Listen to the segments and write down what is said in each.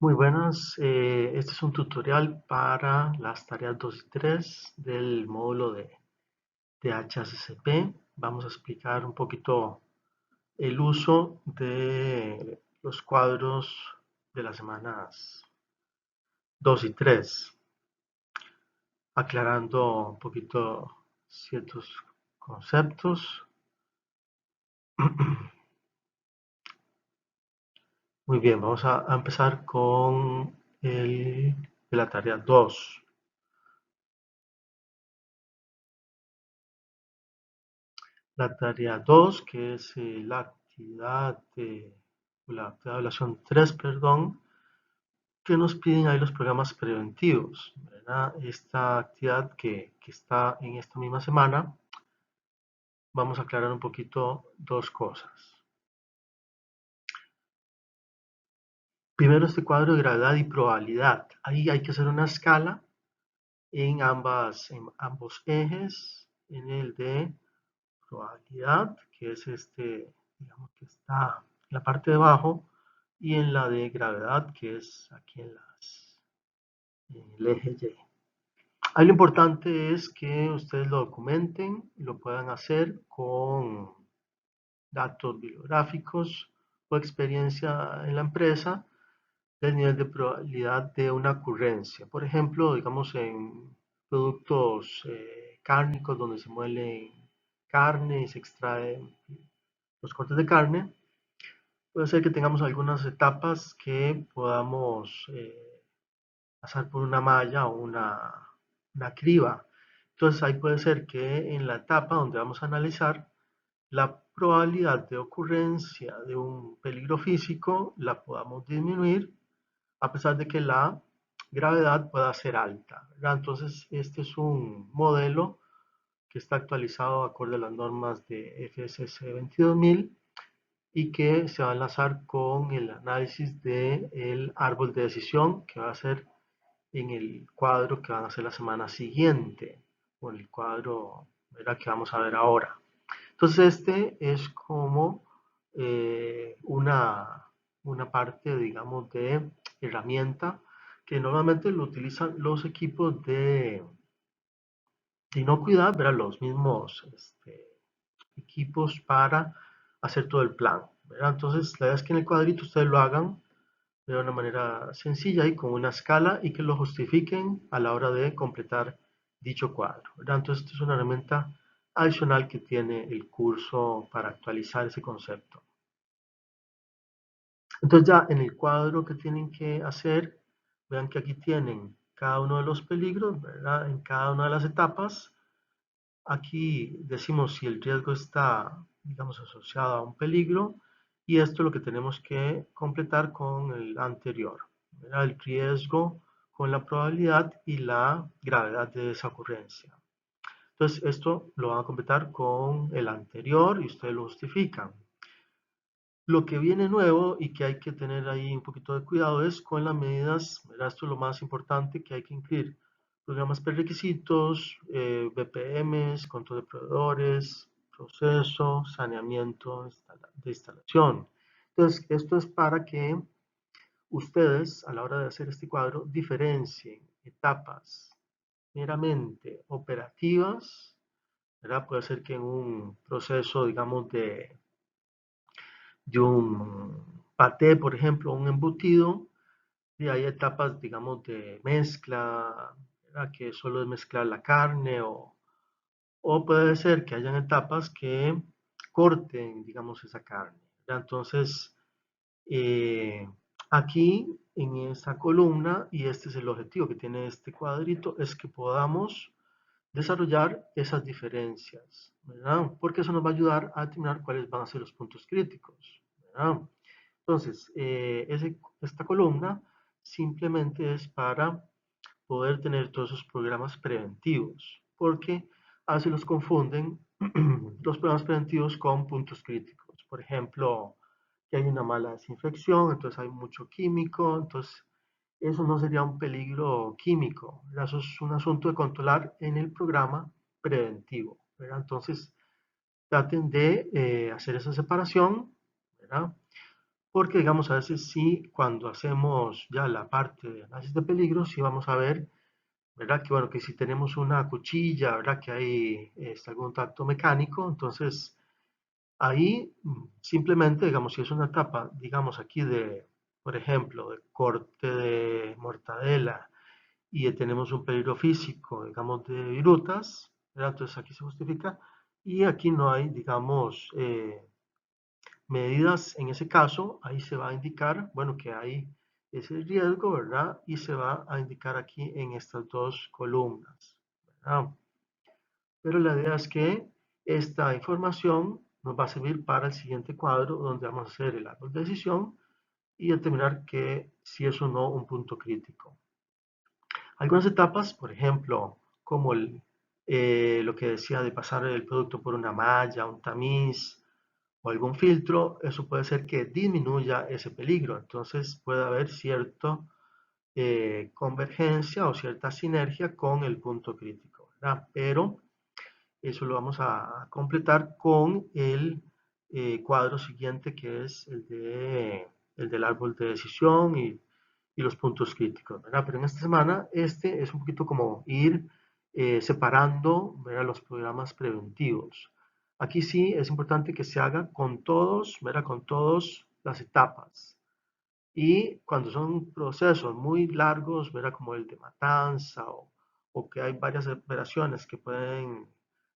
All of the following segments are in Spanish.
Muy buenas, este es un tutorial para las tareas 2 y 3 del módulo de HACCP. Vamos a explicar un poquito el uso de los cuadros de las semanas 2 y 3, aclarando un poquito ciertos conceptos. Muy bien, vamos a empezar con la tarea 2. La tarea 2, que es la actividad de la evaluación 3, perdón, que nos piden ahí los programas preventivos, ¿verdad? Esta actividad que está en esta misma semana, vamos a aclarar un poquito dos cosas. Primero, este cuadro de gravedad y probabilidad. Ahí hay que hacer una escala en ambos ejes, en el de probabilidad, que es este, digamos que está en la parte de abajo, y en la de gravedad, que es aquí en el eje Y. Ahí lo importante es que ustedes lo documenten, lo puedan hacer con datos bibliográficos o experiencia en la empresa del nivel de probabilidad de una ocurrencia. Por ejemplo, digamos en productos cárnicos donde se muele carne y se extraen los cortes de carne, puede ser que tengamos algunas etapas que podamos pasar por una malla o una criba. Entonces ahí puede ser que en la etapa donde vamos a analizar la probabilidad de ocurrencia de un peligro físico la podamos disminuir a pesar de que la gravedad pueda ser alta, ¿verdad? Entonces este es un modelo que está actualizado acorde a las normas de FSC 22000 y que se va a enlazar con el análisis del árbol de decisión que va a ser en el cuadro que van a hacer la semana siguiente, o en el cuadro, ¿verdad?, que vamos a ver ahora. Entonces este es como una parte, digamos, de herramienta que normalmente lo utilizan los equipos de inocuidad, ¿verdad? Los mismos equipos para hacer todo el plan, ¿verdad? Entonces la idea es que en el cuadrito ustedes lo hagan de una manera sencilla y con una escala y que lo justifiquen a la hora de completar dicho cuadro, ¿verdad? Entonces, esta es una herramienta adicional que tiene el curso para actualizar ese concepto. Entonces, ya en el cuadro que tienen que hacer, vean que aquí tienen cada uno de los peligros, ¿verdad? En cada una de las etapas. Aquí decimos si el riesgo está, digamos, asociado a un peligro y esto es lo que tenemos que completar con el anterior, ¿verdad? El riesgo con la probabilidad y la gravedad de esa ocurrencia. Entonces, esto lo van a completar con el anterior y ustedes lo justifican. Lo que viene nuevo y que hay que tener ahí un poquito de cuidado es con las medidas, ¿verdad? Esto es lo más importante que hay que incluir. Programas prerequisitos, BPMs, control de proveedores, proceso, saneamiento de instalación. Entonces, esto es para que ustedes, a la hora de hacer este cuadro, diferencien etapas meramente operativas, ¿verdad? Puede ser que en un proceso, digamos, de un paté, por ejemplo, un embutido, y hay etapas, digamos, de mezcla, ¿verdad?, que solo es mezclar la carne o puede ser que hayan etapas que corten, digamos, esa carne, ¿verdad? Entonces, eh, aquí en esta columna, y este es el objetivo que tiene este cuadrito, es que podamos desarrollar esas diferencias, ¿verdad? Porque eso nos va a ayudar a determinar cuáles van a ser los puntos críticos, ¿verdad? Entonces, esta columna simplemente es para poder tener todos esos programas preventivos, porque a veces los confunden los programas preventivos con puntos críticos. Por ejemplo, que hay una mala desinfección, entonces hay mucho químico, entonces eso no sería un peligro químico, ¿verdad? Eso es un asunto de controlar en el programa preventivo, ¿verdad? Entonces, traten de hacer esa separación, ¿verdad? porque digamos a veces sí, cuando hacemos ya la parte de análisis de peligro, sí vamos a ver, ¿verdad? Que bueno, que si tenemos una cuchilla, ¿verdad? Que hay algún tacto mecánico, entonces ahí simplemente, digamos, si es una etapa, digamos aquí de, por ejemplo, de corte de mortadela y tenemos un peligro físico, digamos, de virutas, ¿verdad? Entonces aquí se justifica y aquí no hay, digamos, medidas en ese caso, ahí se va a indicar, bueno, que hay ese riesgo, ¿verdad? Y se va a indicar aquí en estas dos columnas, ¿verdad? Pero la idea es que esta información nos va a servir para el siguiente cuadro donde vamos a hacer el árbol de decisión y determinar que si es o no un punto crítico. Algunas etapas, por ejemplo, como lo que decía de pasar el producto por una malla, un tamiz o algún filtro, eso puede ser que disminuya ese peligro. Entonces puede haber cierta convergencia o cierta sinergia con el punto crítico, ¿verdad? Pero eso lo vamos a completar con el cuadro siguiente que es el del árbol de decisión y los puntos críticos, ¿verdad? Pero en esta semana este es un poquito como ir separando, ¿verdad? Los programas preventivos. Aquí sí es importante que se haga con todos, ¿verdad? Con todas las etapas. Y cuando son procesos muy largos, ¿verdad? Como el de matanza o que hay varias operaciones que pueden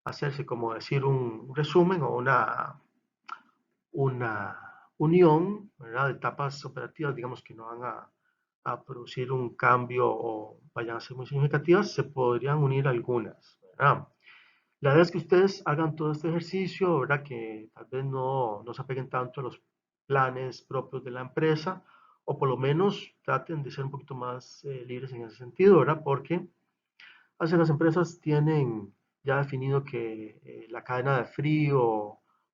hacerse, como decir un resumen o una unión, ¿verdad? De etapas operativas, digamos que no van a producir un cambio o vayan a ser muy significativas, se podrían unir algunas, ¿verdad? La idea es que ustedes hagan todo este ejercicio, ¿verdad? Que tal vez no se apeguen tanto a los planes propios de la empresa, o por lo menos traten de ser un poquito más libres en ese sentido, ¿verdad? Porque así las empresas tienen ya definido que la cadena de frío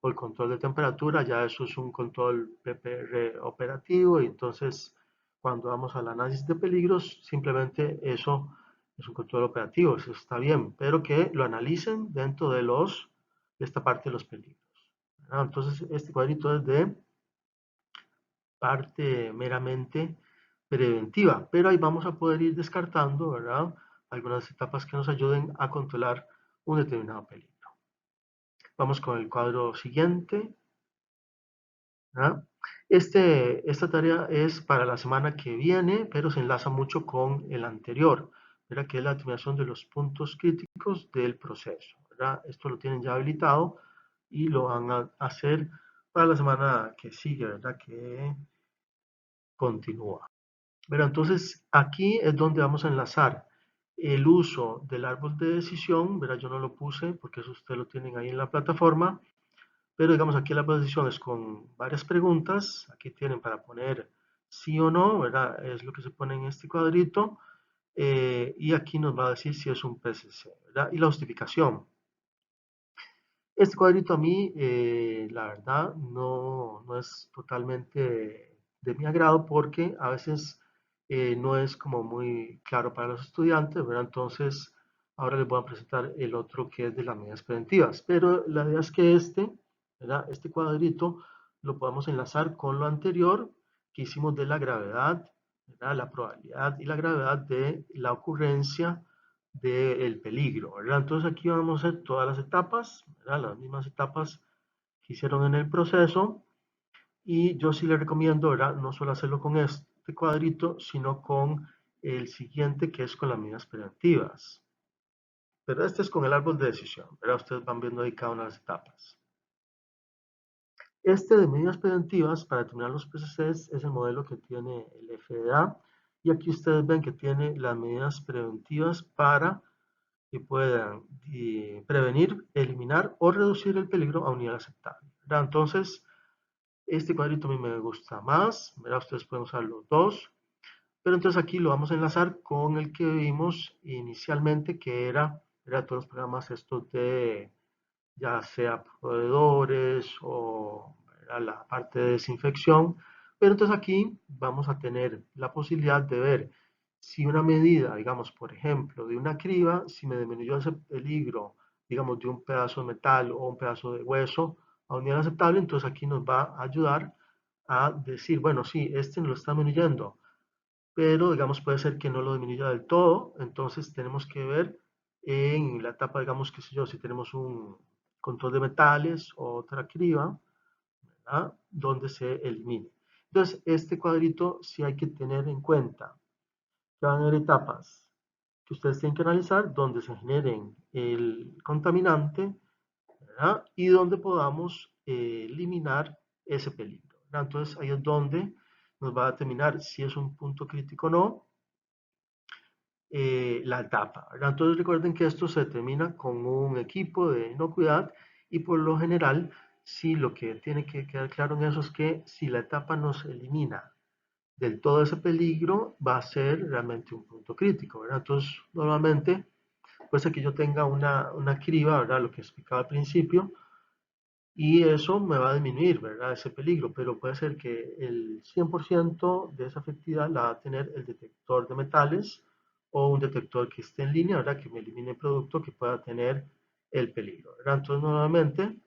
o el control de temperatura, ya eso es un control PPR operativo, y entonces cuando vamos al análisis de peligros, simplemente eso es un control operativo, eso está bien, pero que lo analicen dentro de esta parte de los peligros, ¿verdad? Entonces este cuadrito es de parte meramente preventiva, pero ahí vamos a poder ir descartando, ¿verdad? Algunas etapas que nos ayuden a controlar un determinado peligro. Vamos con el cuadro siguiente, ¿verdad? Esta tarea es para la semana que viene, pero se enlaza mucho con el anterior, ¿verdad? Que es la determinación de los puntos críticos del proceso, ¿verdad? Esto lo tienen ya habilitado y lo van a hacer para la semana que sigue, ¿verdad? Que continúa. Pero entonces aquí es donde vamos a enlazar el uso del árbol de decisión, ¿verdad? Yo no lo puse porque eso ustedes lo tienen ahí en la plataforma, pero digamos aquí el árbol de decisión es con varias preguntas, aquí tienen para poner sí o no, ¿verdad? Es lo que se pone en este cuadrito, y aquí nos va a decir si es un PCC, ¿verdad? Y la justificación. Este cuadrito a mí, la verdad, no es totalmente de mi agrado porque a veces no es como muy claro para los estudiantes, ¿verdad? Entonces, ahora les voy a presentar el otro que es de las medidas preventivas. Pero la idea es que ¿verdad? Este cuadrito lo podamos enlazar con lo anterior que hicimos de la gravedad, ¿verdad? La probabilidad y la gravedad de la ocurrencia del peligro, ¿verdad? Entonces aquí vamos a hacer todas las etapas, ¿verdad? Las mismas etapas que hicieron en el proceso, y yo sí les recomiendo, ¿verdad? No solo hacerlo con este cuadrito, sino con el siguiente que es con las medidas preventivas. Pero este es con el árbol de decisión, ¿verdad? Ustedes van viendo ahí cada una de las etapas. Este de medidas preventivas para determinar los PCCs es el modelo que tiene el FDA, y aquí ustedes ven que tiene las medidas preventivas para que puedan prevenir, eliminar o reducir el peligro a un nivel aceptable, ¿verdad? Entonces, este cuadrito a mí me gusta más, ¿verdad? Ustedes pueden usar los dos, pero entonces aquí lo vamos a enlazar con el que vimos inicialmente, que era todos los programas estos de, ya sea proveedores o la parte de desinfección. Pero entonces aquí vamos a tener la posibilidad de ver si una medida, digamos, por ejemplo, de una criba, si me disminuyó ese peligro, digamos, de un pedazo de metal o un pedazo de hueso a un nivel aceptable, entonces aquí nos va a ayudar a decir, bueno, sí, este lo está disminuyendo, pero digamos puede ser que no lo disminuya del todo, entonces tenemos que ver en la etapa, digamos, qué sé yo, si tenemos un control de metales o otra criba, ¿verdad? Donde se elimine. Entonces, este cuadrito sí hay que tener en cuenta que van a haber etapas que ustedes tienen que analizar donde se generen el contaminante, ¿verdad? Y donde podamos eliminar ese peligro, ¿verdad? Entonces, ahí es donde nos va a determinar si es un punto crítico o no la etapa, ¿verdad? Entonces recuerden que esto se determina con un equipo de inocuidad y por lo general, sí, lo que tiene que quedar claro en eso es que si la etapa no se elimina del todo ese peligro, va a ser realmente un punto crítico, ¿verdad? Entonces, normalmente, puede ser que yo tenga una criba, ¿verdad? Lo que explicaba al principio, y eso me va a disminuir, ¿verdad? Ese peligro, pero puede ser que el 100% de esa efectividad la va a tener el detector de metales o un detector que esté en línea, ¿verdad? Que me elimine el producto que pueda tener el peligro, ¿verdad? Entonces, nuevamente,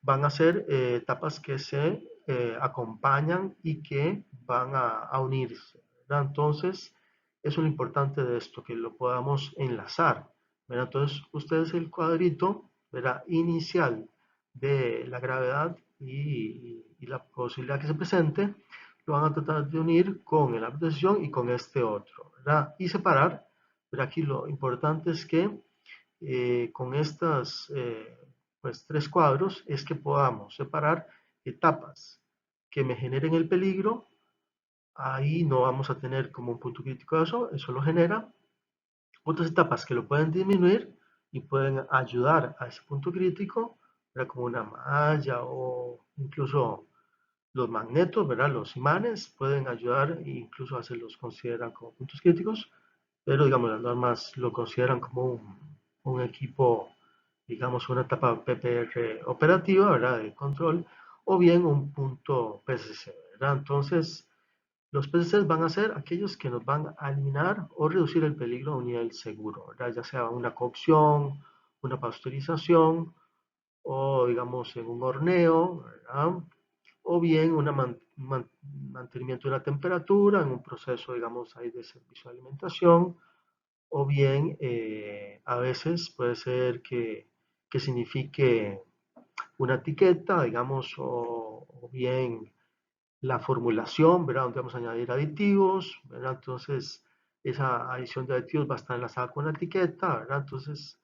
van a ser etapas que se acompañan y que van a unirse, ¿verdad? Entonces, eso es lo importante de esto, que lo podamos enlazar, ¿verdad? Entonces, ustedes el cuadrito, ¿verdad? Inicial de la gravedad y la posibilidad que se presente, lo van a tratar de unir con el ámbito de decisión y con este otro, ¿verdad? Y separar, pero aquí lo importante es que con estas pues, tres cuadros es que podamos separar etapas que me generen el peligro. Ahí no vamos a tener como un punto crítico eso lo genera. Otras etapas que lo pueden disminuir y pueden ayudar a ese punto crítico, ¿verdad? Como una malla o incluso los magnetos, ¿verdad? Los imanes pueden ayudar e incluso a se los consideran como puntos críticos, pero digamos las normas lo consideran como un equipo, digamos una etapa PPR operativa, ¿verdad? De control, o bien un punto PCC, ¿verdad? Entonces, los PCCs van a ser aquellos que nos van a eliminar o reducir el peligro a un nivel seguro, ¿verdad? Ya sea una cocción, una pasteurización o digamos en un horneo, ¿verdad? O bien un mantenimiento de la temperatura en un proceso, digamos, ahí de servicio de alimentación, o bien a veces puede ser que signifique una etiqueta, digamos, o bien la formulación, ¿verdad? Donde vamos a añadir aditivos, ¿verdad? Entonces, esa adición de aditivos va a estar enlazada con la etiqueta, ¿verdad? Entonces,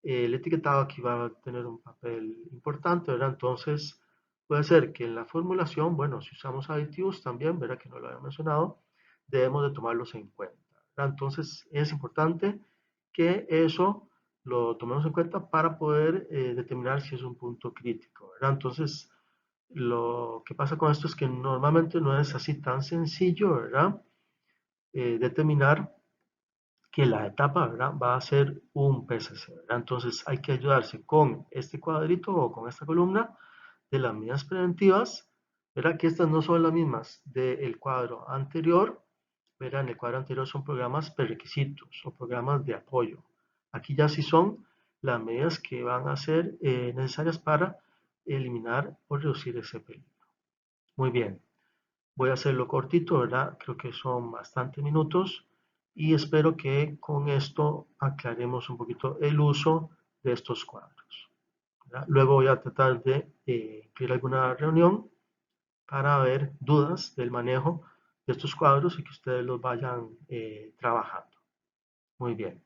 el etiquetado aquí va a tener un papel importante, ¿verdad? Entonces, puede ser que en la formulación, bueno, si usamos aditivos también, ¿verdad? Que no lo había mencionado, debemos de tomarlos en cuenta, ¿verdad? Entonces, es importante que eso lo tomemos en cuenta para poder determinar si es un punto crítico, ¿verdad? Entonces, lo que pasa con esto es que normalmente no es así tan sencillo, ¿verdad? Determinar que la etapa, ¿verdad? Va a ser un PCC, ¿verdad? Entonces hay que ayudarse con este cuadrito o con esta columna de las medidas preventivas, ¿verdad? Que estas no son las mismas del cuadro anterior, ¿verdad? En el cuadro anterior son programas prerequisitos o programas de apoyo. Aquí ya sí son las medidas que van a ser necesarias para eliminar o reducir ese peligro. Muy bien, voy a hacerlo cortito, ¿verdad? Creo que son bastantes minutos y espero que con esto aclaremos un poquito el uso de estos cuadros, ¿verdad? Luego voy a tratar de incluir alguna reunión para ver dudas del manejo de estos cuadros y que ustedes los vayan trabajando. Muy bien,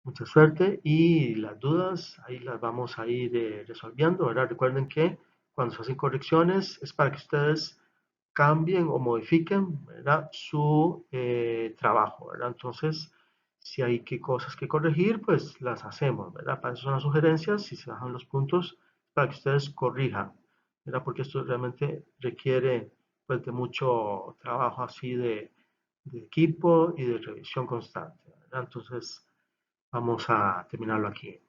mucha suerte y las dudas ahí las vamos a ir resolviendo, ¿verdad? Recuerden que cuando se hacen correcciones es para que ustedes cambien o modifiquen, ¿verdad? Su trabajo, ¿verdad? Entonces, si hay cosas que corregir, pues las hacemos, ¿verdad? Para eso son las sugerencias, si se bajan los puntos, para que ustedes corrijan, ¿verdad? Porque esto realmente requiere, pues, de mucho trabajo así de equipo y de revisión constante, ¿verdad? Entonces, vamos a terminarlo aquí.